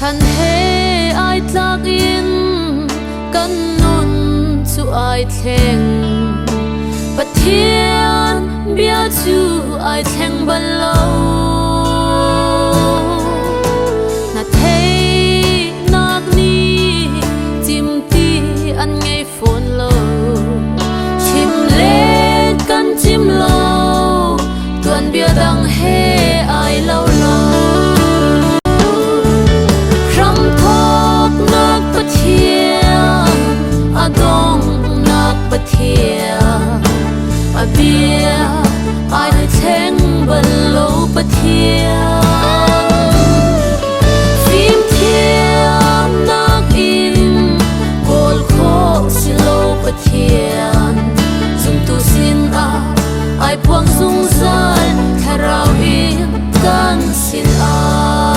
ฉันเฮอายจากอินกันนุนสู่อายเทงปะเทียนเบียจูอายเทงบันโลนาเทนักนี้จิมตีอันไงฝนโลชิมเล่กันจิมโลตวนเบียดังเฮอายเล่าโลAdong nak pathia abia ai nơi theng bần lâu pathia phim thiam nak in gol kho silo pathia zum tu sin a ai puang zung zan tharau in kan sin a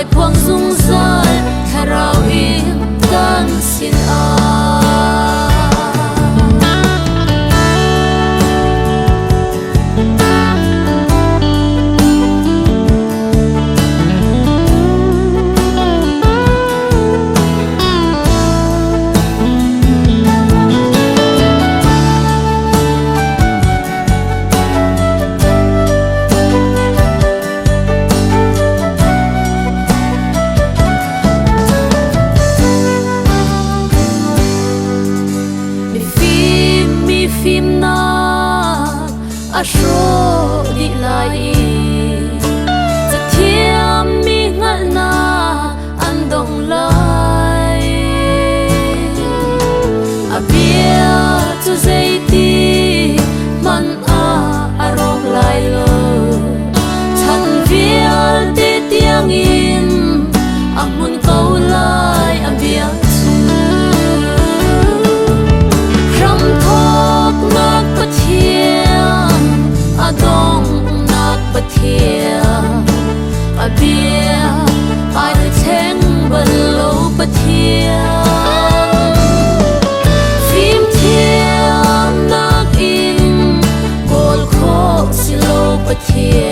ai puang zung zai tharau in kan sin a phim na ashro di lai za thiam mi ngal na andong lai abia tu zaiti man a arong lai lo chan vial te tiang in amun kau lai abia Adong nak pathia abia ai nơi theng bần lâu pathia phim thiam nak in gol kho silo pathia